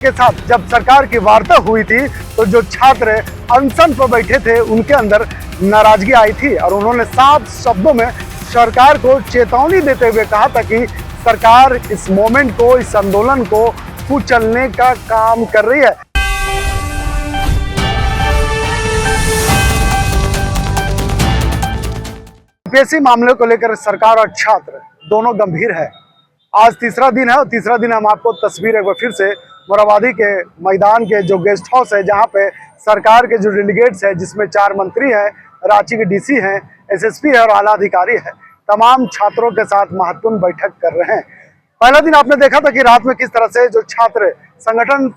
के साथ जब सरकार की वार्ता हुई थी तो जो छात्र अनशन पर बैठे थे उनके अंदर नाराजगी आई थी और उन्होंने साफ शब्दों में सरकार को चेतावनी देते हुए कहा था कि सरकार इस मोमेंट को, इस आंदोलन को कुचलने का काम कर रही है। यूपीएससी मामले को लेकर सरकार और छात्र दोनों गंभीर है। आज तीसरा दिन है और तीसरा दिन हम आपको तस्वीर एक बार फिर से मोराबादी के मैदान के जो गेस्ट हाउस है, जहां पे सरकार के जो डेलीगेट्स है, जिसमें 4 मंत्री हैं, रांची के डीसी हैं, एसएसपी है और आला अधिकारी है, तमाम छात्रों के साथ महत्वपूर्ण बैठक कर रहे हैं। पहला दिन आपने देखा था कि रात में किस तरह से जो छात्र संगठन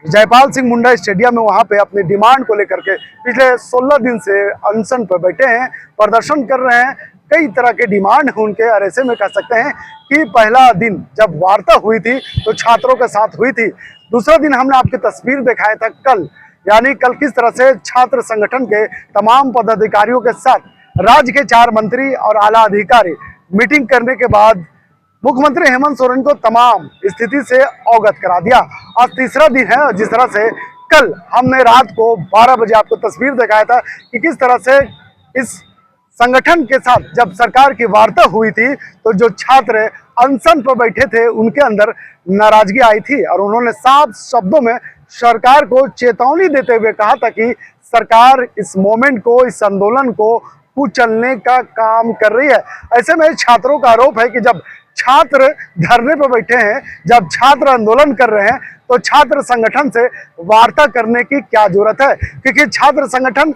जयपाल सिंह मुंडा स्टेडियम में वहां पे अपनी डिमांड को लेकर के पिछले 16 दिन से अनशन पर बैठे हैं, प्रदर्शन कर रहे हैं। कई तरह के डिमांड हैं उनके, और ऐसे में कह सकते हैं कि पहला दिन जब वार्ता हुई थी तो छात्रों के साथ हुई थी। दूसरा दिन हमने आपकी तस्वीर दिखाया था कल, यानी कल किस तरह से छात्र संगठन के तमाम पदाधिकारियों के साथ राज्य के 4 मंत्री और आला अधिकारी मीटिंग करने के बाद मुख्यमंत्री हेमंत सोरेन को तमाम स्थिति से अवगत करा दिया। आज तीसरा दिन है और जिस तरह से कल हमने रात को 12 बजे आपको तस्वीर दिखाया था कि किस तरह से इस संगठन के साथ जब सरकार की वार्ता हुई थी तो जो छात्र अनशन पर बैठे थे उनके अंदर नाराजगी आई थी और उन्होंने साफ शब्दों में सरकार को चेतावनी देते हुए कहा था कि सरकार इस मोमेंट को, इस आंदोलन को कुचलने का काम कर रही है। ऐसे में छात्रों का आरोप है कि जब छात्र धरने पर बैठे हैं, जब छात्र आंदोलन कर रहे हैं, तो छात्र संगठन से वार्ता करने की क्या जरूरत है, क्योंकि छात्र संगठन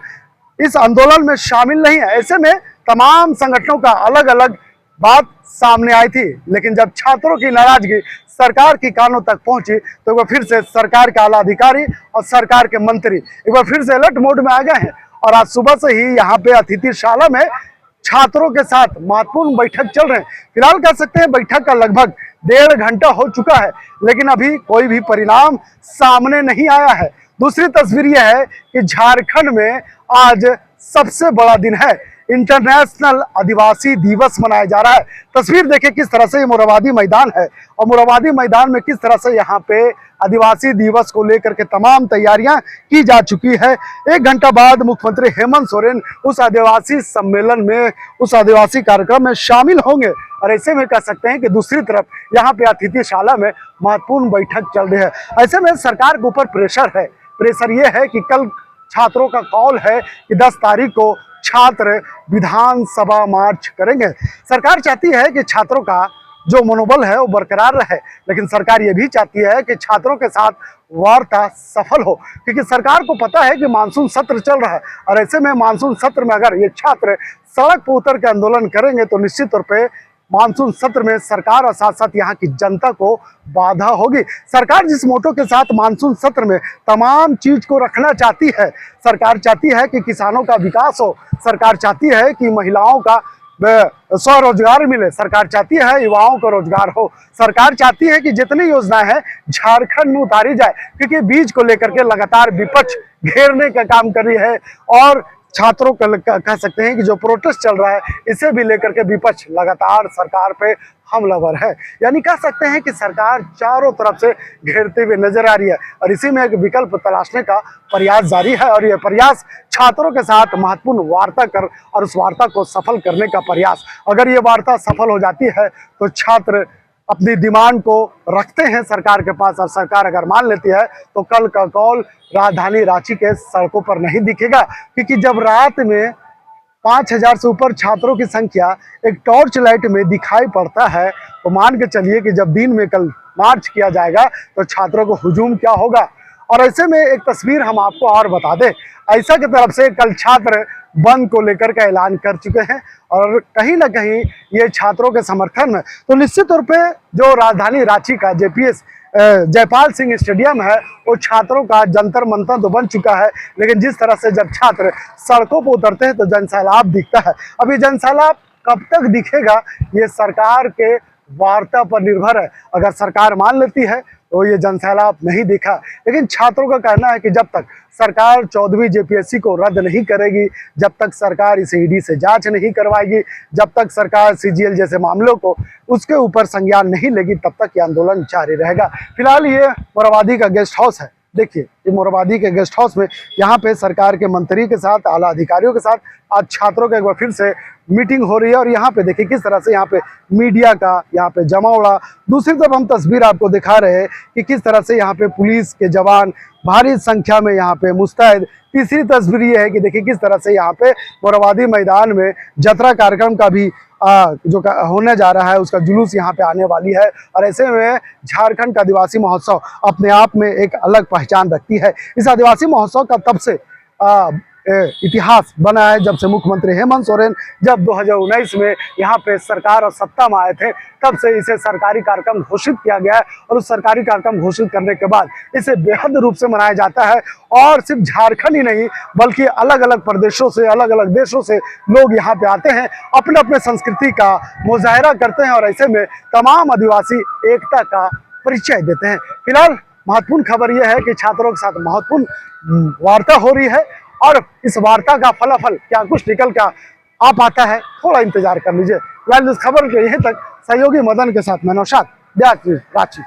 इस आंदोलन में शामिल नहीं है। ऐसे में तमाम संगठनों का अलग अलग बात सामने आई थी, लेकिन जब छात्रों की नाराजगी सरकार की कानों तक पहुंची तो एक बार फिर से सरकार के आला अधिकारी और सरकार के मंत्री एक बार फिर से अलर्ट मोड में आ गए हैं। और आज सुबह से ही यहाँ पे अतिथिशाला में छात्रों के साथ महत्वपूर्ण बैठक चल रहे हैं। फिलहाल कह सकते हैं बैठक का लगभग 1.5 घंटा हो चुका है, लेकिन अभी कोई भी परिणाम सामने नहीं आया है। दूसरी तस्वीर यह है कि झारखंड में आज सबसे बड़ा दिन है, इंटरनेशनल आदिवासी दिवस मनाया जा रहा है। तस्वीर देखिए किस तरह से ये मोराबादी मैदान है और मोराबादी मैदान में किस तरह से यहाँ पे आदिवासी दिवस को लेकर के तमाम तैयारियां की जा चुकी है। 1 घंटा बाद मुख्यमंत्री हेमंत सोरेन उस आदिवासी सम्मेलन में, उस आदिवासी कार्यक्रम में शामिल होंगे। और ऐसे में कह सकते हैं कि दूसरी तरफ यहाँ पे अतिथिशाला में महत्वपूर्ण बैठक चल रही है। ऐसे में सरकार के ऊपर प्रेशर है। प्रेशर ये है कि कल छात्रों का कॉल है कि 10 तारीख को छात्र विधानसभा मार्च करेंगे। सरकार चाहती है कि छात्रों का जो मनोबल है वो बरकरार रहे, लेकिन सरकार ये भी चाहती है कि छात्रों के साथ वार्ता सफल हो, क्योंकि सरकार को पता है कि मानसून सत्र चल रहा है। और ऐसे में मानसून सत्र में अगर ये छात्र सड़क पर उतर के आंदोलन करेंगे तो निश्चित तौर पे मानसून सत्र में सरकार और साथ साथ यहाँ की जनता को बाधा होगी। सरकार जिस मोटो के साथ मानसून सत्र में तमाम चीज को रखना चाहती है, सरकार चाहती है कि किसानों का विकास हो, सरकार चाहती है कि महिलाओं का स्वरोजगार मिले, सरकार चाहती है युवाओं को रोजगार हो, सरकार चाहती है कि जितनी योजनाएं हैं झारखंड में उतारी जाए, क्योंकि बीज को लेकर के लगातार विपक्ष घेरने का काम कर रही है। और छात्रों का कह सकते हैं कि जो प्रोटेस्ट चल रहा है इसे भी लेकर के विपक्ष लगातार सरकार पे हमलावर है। यानी कह सकते हैं कि सरकार चारों तरफ से घेरते हुए नजर आ रही है और इसी में एक विकल्प तलाशने का प्रयास जारी है। और यह प्रयास छात्रों के साथ महत्वपूर्ण वार्ता कर और उस वार्ता को सफल करने का प्रयास, अगर ये वार्ता सफल हो जाती है तो छात्र अपनी डिमांड को रखते हैं सरकार के पास, और सरकार अगर मान लेती है तो कल का कॉल राजधानी रांची के सड़कों पर नहीं दिखेगा, क्योंकि जब रात में 5000 से ऊपर छात्रों की संख्या एक टॉर्च लाइट में दिखाई पड़ता है तो मान के चलिए कि जब दिन में कल मार्च किया जाएगा तो छात्रों को हुजूम क्या होगा। और ऐसे में एक तस्वीर हम आपको और बता दें, ऐसा की तरफ से कल छात्र बंद को लेकर का ऐलान कर चुके हैं और कहीं ना कहीं ये छात्रों के समर्थन में, तो निश्चित तौर पे जो राजधानी रांची का जेपीएस जयपाल सिंह स्टेडियम है वो छात्रों का जंतर मंतर तो बन चुका है, लेकिन जिस तरह से जब छात्र सड़कों पर उतरते हैं तो जनसैलाब दिखता है। अब ये जनसैलाब कब तक दिखेगा ये सरकार के वार्ता पर निर्भर है। अगर सरकार मान लेती है वो ये जनसैलाब नहीं दिखा। लेकिन छात्रों का कहना है कि जब तक सरकार 14वीं जेपीएससी को रद्द नहीं करेगी, जब तक सरकार इसे ईडी से जांच नहीं करवाएगी, जब तक सरकार सीजीएल जैसे मामलों को उसके ऊपर संज्ञान नहीं लेगी, तब तक ये आंदोलन जारी रहेगा। फिलहाल ये मोरहाबादी का गेस्ट हाउस है। देखिए, ये मोरहाबादी के गेस्ट हाउस में यहाँ पे सरकार के मंत्री के साथ, आला अधिकारियों के साथ आज छात्रों का एक बार फिर से मीटिंग हो रही है। और यहाँ पे देखिए किस तरह से यहाँ पे मीडिया का यहाँ पे जमावड़ा। दूसरी तरफ हम तस्वीर आपको दिखा रहे हैं कि किस तरह से यहाँ पे पुलिस के जवान भारी संख्या में यहाँ पे मुस्तैद। तीसरी तस्वीर ये है कि देखिए किस तरह से यहाँ पे मोरहाबादी मैदान में जतरा कार्यक्रम का भी होने जा रहा है, उसका जुलूस यहाँ पे आने वाली है। और ऐसे में झारखंड का आदिवासी महोत्सव अपने आप में एक अलग पहचान रखती है। इस आदिवासी महोत्सव का तब से इतिहास बना है जब से मुख्यमंत्री हेमंत सोरेन जब 2019 में यहाँ पे सरकार और सत्ता में आए थे, तब से इसे सरकारी कार्यक्रम घोषित किया गया है। और उस सरकारी कार्यक्रम घोषित करने के बाद इसे बेहद रूप से मनाया जाता है। और सिर्फ झारखंड ही नहीं बल्कि अलग अलग प्रदेशों से, अलग अलग देशों से लोग यहाँ पे आते हैं, अपने अपने संस्कृति का मुजाहरा करते हैं और ऐसे में तमाम आदिवासी एकता का परिचय देते हैं। फिलहाल महत्वपूर्ण खबर यह है कि छात्रों के साथ महत्वपूर्ण वार्ता हो रही है और इस वार्ता का फलाफल क्या कुछ निकल कर आ पाता है, थोड़ा इंतजार कर लीजिए। फिलहाल इस खबर के यहीं तक सहयोगी मदन के साथ मैं नौशाद, रांची।